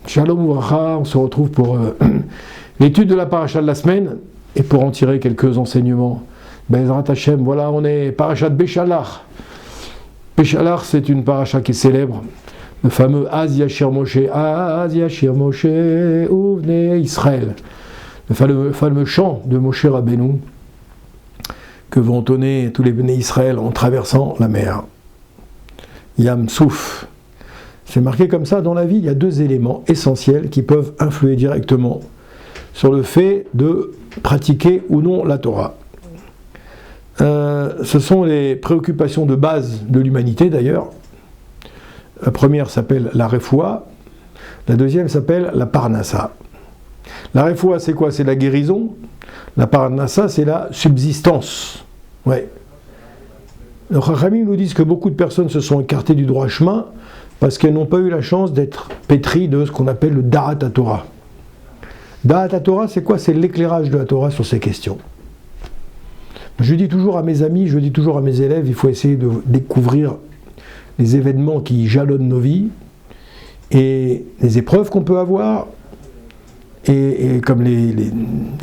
Shalom Uvracha, on se retrouve pour l'étude de la paracha de la semaine et pour en tirer quelques enseignements. Bezrat Hashem, voilà, on est paracha de Béchalach. Béchalach, c'est une paracha qui est célèbre, le fameux Az Yashir Moshe, Uvne Israël, le fameux chant de Moshe Rabbeinu que vont entonner tous les Bnei Israël en traversant la mer. Yam Souf. C'est marqué comme ça, dans la vie, il y a deux éléments essentiels qui peuvent influer directement sur le fait de pratiquer ou non la Torah. Ce sont les préoccupations de base de l'humanité d'ailleurs. La première s'appelle la refoua, la deuxième s'appelle la parnassa. La refoua, c'est quoi? C'est la guérison. La parnassa, c'est la subsistance. Ouais. Les Chachamim nous disent que beaucoup de personnes se sont écartées du droit chemin parce qu'elles n'ont pas eu la chance d'être pétries de ce qu'on appelle le Da'at HaTorah. Da'at HaTorah, c'est quoi? C'est l'éclairage de la Torah sur ces questions. Je dis toujours à mes amis, je dis toujours à mes élèves, il faut essayer de découvrir les événements qui jalonnent nos vies et les épreuves qu'on peut avoir et comme les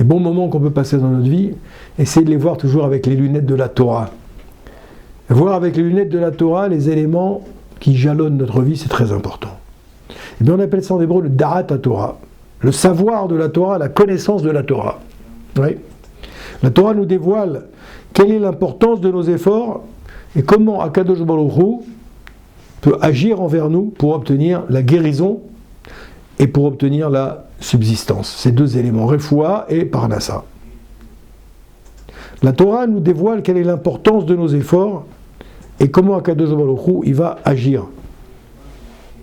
bons moments qu'on peut passer dans notre vie, essayer de les voir toujours avec les lunettes de la Torah. Voir avec les lunettes de la Torah les éléments qui jalonnent notre vie, c'est très important. Et bien on appelle ça en hébreu le Da'at HaTorah, le savoir de la Torah, la connaissance de la Torah. Oui. La Torah nous dévoile quelle est l'importance de nos efforts et comment Akadosh Baruch Hu peut agir envers nous pour obtenir la guérison et pour obtenir la subsistance. Ces deux éléments, refoua et parnassa. La Torah nous dévoile quelle est l'importance de nos efforts et comment Akadosh Baruch Hu il va agir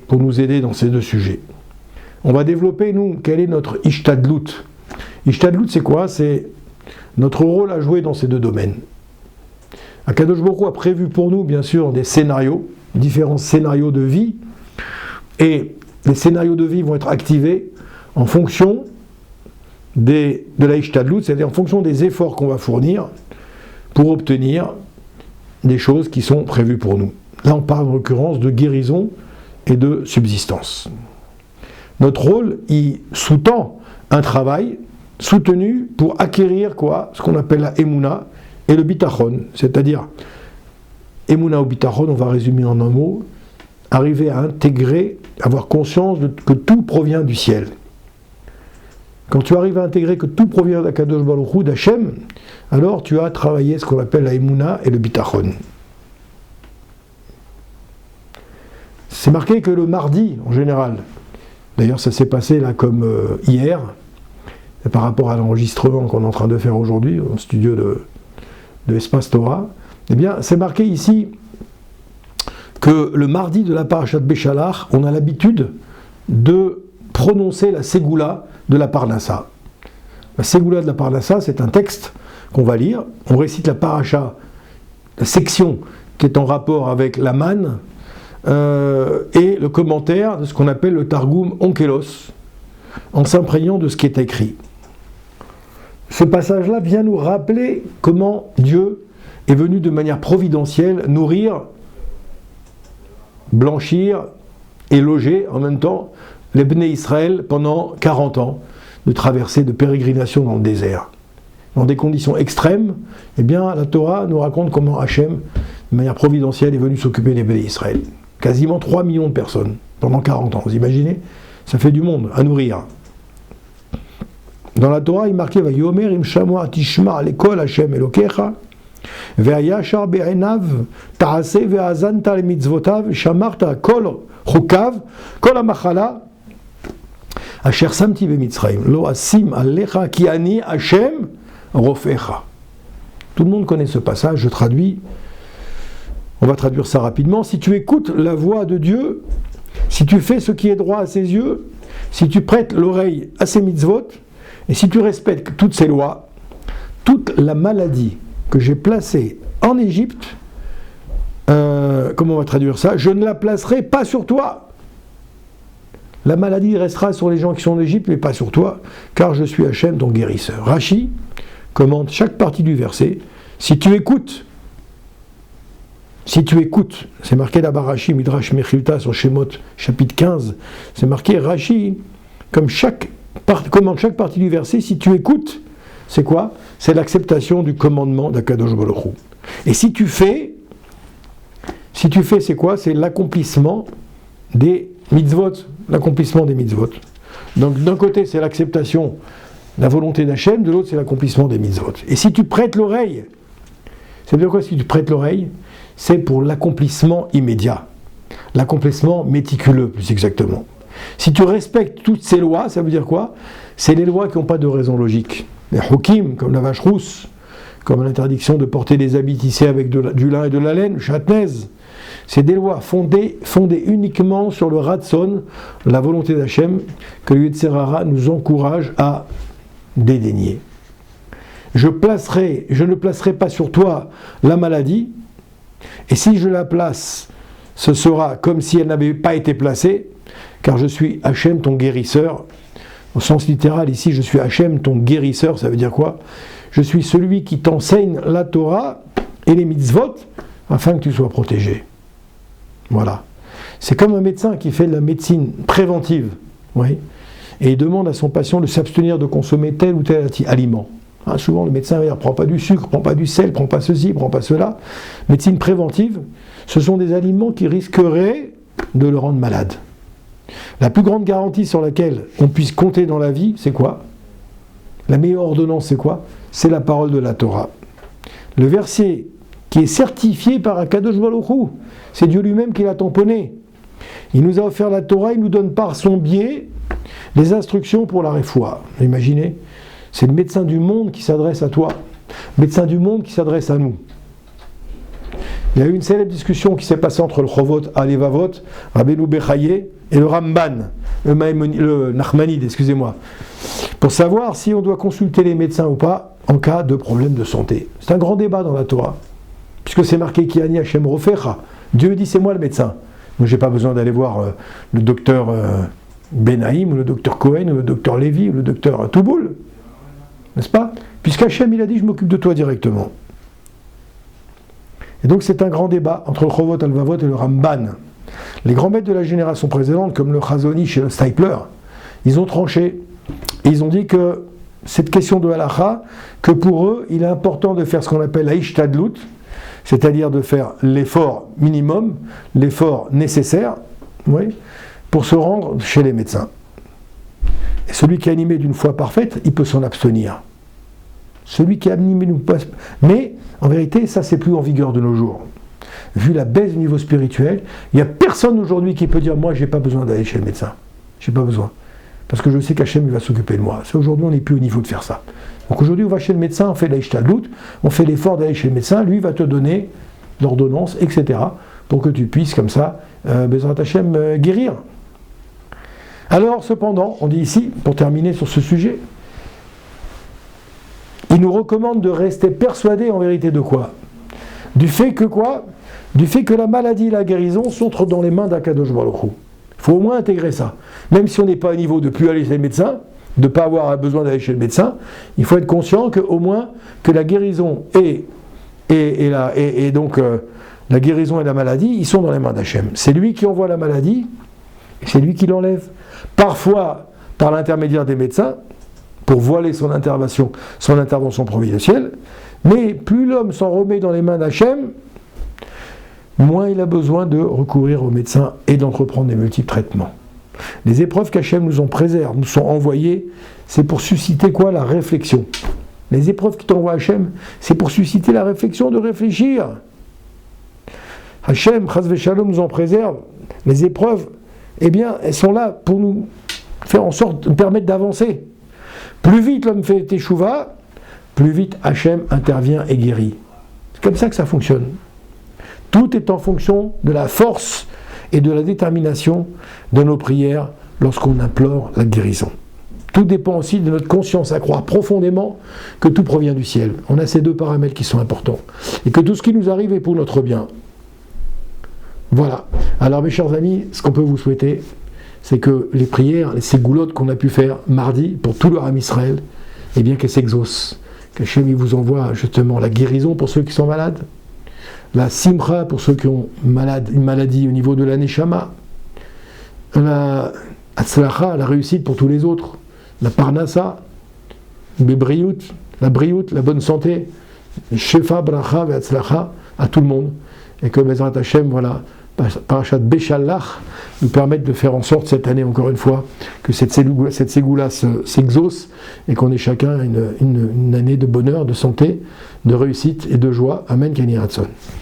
pour nous aider dans ces deux sujets. On va développer, nous, quel est notre ishtadlut. Ishtadlut, c'est quoi? C'est notre rôle à jouer dans ces deux domaines. Akadosh Baruch Hu a prévu pour nous, bien sûr, des scénarios, différents scénarios de vie, et les scénarios de vie vont être activés en fonction de la ishtadlut, c'est-à-dire en fonction des efforts qu'on va fournir pour obtenir des choses qui sont prévues pour nous. Là, on parle en l'occurrence de guérison et de subsistance. Notre rôle, il sous-tend un travail soutenu pour acquérir quoi? Ce qu'on appelle la Emouna et le Bitachon, c'est-à-dire Emouna ou Bitachon, on va résumer en un mot, arriver à intégrer, avoir conscience que tout provient du ciel. Quand tu arrives à intégrer que tout provient d'Akadosh Baruch Hu, d'Hachem, alors tu as travaillé ce qu'on appelle la Emouna et le Bitachon. C'est marqué que le mardi, en général, d'ailleurs ça s'est passé là comme hier, par rapport à l'enregistrement qu'on est en train de faire aujourd'hui, au studio de Espace Torah, eh bien c'est marqué ici que le mardi de la paracha de Béchalach, on a l'habitude de prononcer la ségoula de la parnassa. La ségoula de la parnassa, c'est un texte qu'on va lire, on récite la paracha, la section qui est en rapport avec la manne, et le commentaire de ce qu'on appelle le Targum Onkelos, en s'imprégnant de ce qui est écrit. Ce passage-là vient nous rappeler comment Dieu est venu de manière providentielle nourrir, blanchir et loger en même temps les Bnei Israël pendant 40 ans de traversée, de pérégrination dans le désert. Dans des conditions extrêmes, eh bien la Torah nous raconte comment Hachem, de manière providentielle, est venu s'occuper des Bnei Israël. Quasiment 3 millions de personnes pendant 40 ans. Vous imaginez? Ça fait du monde à nourrir. Dans la Torah, il est marqué Vayomer im shamua tishma lekol Hashem Elokecha ve'ayashar be'enav ta'aseh ve'azanta lemitzvotav shamarta kol chukav kol hamachala asher samti be'mitzrayim lo asim alecha ki ani Hashem rofecha. Tout le monde connaît ce passage, je traduis. On va traduire ça rapidement. Si tu écoutes la voix de Dieu, si tu fais ce qui est droit à ses yeux, si tu prêtes l'oreille à ses mitzvot, et si tu respectes toutes ces lois, toute la maladie que j'ai placée en Égypte, comment on va traduire ça? Je ne la placerai pas sur toi. La maladie restera sur les gens qui sont en Égypte, mais pas sur toi, car je suis Hachem, ton guérisseur. Rashi commente chaque partie du verset. Si tu écoutes si tu écoutes, c'est marqué là-bas Rashi, Midrash Mechilta sur Shemot, chapitre 15, c'est marqué Rashi, comme en chaque partie du verset, si tu écoutes, c'est quoi? C'est l'acceptation du commandement d'Akadosh Baruch Hu. Et si tu fais, c'est quoi? C'est l'accomplissement des mitzvot, l'accomplissement des mitzvot. Donc d'un côté, c'est l'acceptation de la volonté d'Hachem, de l'autre, c'est l'accomplissement des mitzvot. Et si tu prêtes l'oreille, ça veut dire quoi si tu prêtes l'oreille? C'est pour l'accomplissement immédiat, l'accomplissement méticuleux, plus exactement. Si tu respectes toutes ces lois, ça veut dire quoi? C'est les lois qui n'ont pas de raison logique. Les hukim, comme la vache rousse, comme l'interdiction de porter des habits tissés avec du lin et de la laine, chatnez. C'est des lois fondées uniquement sur le ratson, la volonté d'Hachem, que le Yetzer Hara nous encourage à dédaigner. Je ne placerai pas sur toi la maladie, et si je la place, ce sera comme si elle n'avait pas été placée, car je suis Hachem, ton guérisseur. Au sens littéral, ici, je suis Hachem, ton guérisseur, ça veut dire quoi? Je suis celui qui t'enseigne la Torah et les mitzvot, afin que tu sois protégé. Voilà. C'est comme un médecin qui fait de la médecine préventive, oui, et il demande à son patient de s'abstenir de consommer tel ou tel aliment. Hein, souvent, le médecin va dire, prends pas du sucre, prends pas du sel, prends pas ceci, prends pas cela. Médecine préventive, ce sont des aliments qui risqueraient de le rendre malade. La plus grande garantie sur laquelle on puisse compter dans la vie, c'est quoi? La meilleure ordonnance, c'est quoi? C'est la parole de la Torah. Le verset qui est certifié par Akadosh Baruch Hu, c'est Dieu lui-même qui l'a tamponné. Il nous a offert la Torah, il nous donne par son biais des instructions pour la réfoua. Imaginez, c'est le médecin du monde qui s'adresse à toi, le médecin du monde qui s'adresse à nous. Il y a eu une célèbre discussion qui s'est passée entre le Chovot Alevavot, Rabbeinu Bechaye, et le Ramban, le Nachmanide, excusez-moi, pour savoir si on doit consulter les médecins ou pas en cas de problème de santé. C'est un grand débat dans la Torah, puisque c'est marqué Kiani Hashem Rofecha. Dieu dit c'est moi le médecin. Donc j'ai pas besoin d'aller voir le docteur Benaïm, ou le docteur Cohen, ou le docteur Lévy, ou le docteur Touboul, n'est-ce pas? Puisqu'Hachem il a dit je m'occupe de toi directement. Et donc c'est un grand débat entre le Chovot Alevavot et le Ramban. Les grands maîtres de la génération précédente, comme le Chazonish et le Steipler, ils ont tranché. Et ils ont dit que cette question de halakha, que pour eux, il est important de faire ce qu'on appelle la ishtadlut, c'est-à-dire de faire l'effort minimum, l'effort nécessaire, oui, pour se rendre chez les médecins. Et celui qui est animé d'une foi parfaite, il peut s'en abstenir. Celui qui est animé d'une foi... Mais, en vérité, ça, c'est plus en vigueur de nos jours. Vu la baisse du niveau spirituel, il n'y a personne aujourd'hui qui peut dire « Moi, je n'ai pas besoin d'aller chez le médecin. Je n'ai pas besoin. Parce que je sais qu'Hachem va s'occuper de moi. » C'est aujourd'hui, on n'est plus au niveau de faire ça. Donc aujourd'hui, on va chez le médecin, on fait la ishtadlut, on fait l'effort d'aller chez le médecin, lui va te donner l'ordonnance, etc. pour que tu puisses, comme ça, Bezrat Hachem, guérir. Alors, cependant, on dit ici, pour terminer sur ce sujet, il nous recommande de rester persuadés en vérité de quoi? Du fait que quoi? Du fait que la maladie et la guérison sont dans les mains d'Akadosh Baruch Hu. Il faut au moins intégrer ça. Même si on n'est pas au niveau de plus aller chez le médecin, de ne pas avoir besoin d'aller chez le médecin, il faut être conscient qu'au moins que la guérison et donc la guérison et la maladie, ils sont dans les mains d'Hachem. C'est lui qui envoie la maladie et c'est lui qui l'enlève. Parfois par l'intermédiaire des médecins, pour voiler son intervention providentielle, mais plus l'homme s'en remet dans les mains d'Hachem, moins il a besoin de recourir aux médecins et d'entreprendre des multiples traitements. Les épreuves qu'Hachem nous en préserve, nous sont envoyées, c'est pour susciter quoi? La réflexion. Les épreuves qui t'envoie Hachem, c'est pour susciter la réflexion, de réfléchir. Hachem, Chas v'Shalom, nous en préserve. Les épreuves, eh bien, elles sont là pour nous faire en sorte de permettre d'avancer. Plus vite l'homme fait teshuva, plus vite Hachem intervient et guérit. C'est comme ça que ça fonctionne. Tout est en fonction de la force et de la détermination de nos prières lorsqu'on implore la guérison. Tout dépend aussi de notre conscience à croire profondément que tout provient du ciel. On a ces deux paramètres qui sont importants. Et que tout ce qui nous arrive est pour notre bien. Voilà. Alors mes chers amis, ce qu'on peut vous souhaiter, c'est que les prières, ces goulottes qu'on a pu faire mardi pour tout le Ham Israël, eh bien qu'elles s'exaucent. Qu'Hachem vous envoie justement la guérison pour ceux qui sont malades, la simcha pour ceux qui ont une maladie au niveau de la neshama, la atzlacha, la réussite pour tous les autres, la parnassa, bebriout, la briout, la bonne santé, shefa, bracha, ve'atzlacha, à tout le monde. Et que Bezrat Hashem, voilà, Parashat Beshalach, nous permette de faire en sorte cette année, encore une fois, que cette ségoula s'exauce et qu'on ait chacun une année de bonheur, de santé, de réussite et de joie. Amen, Keni Ratson.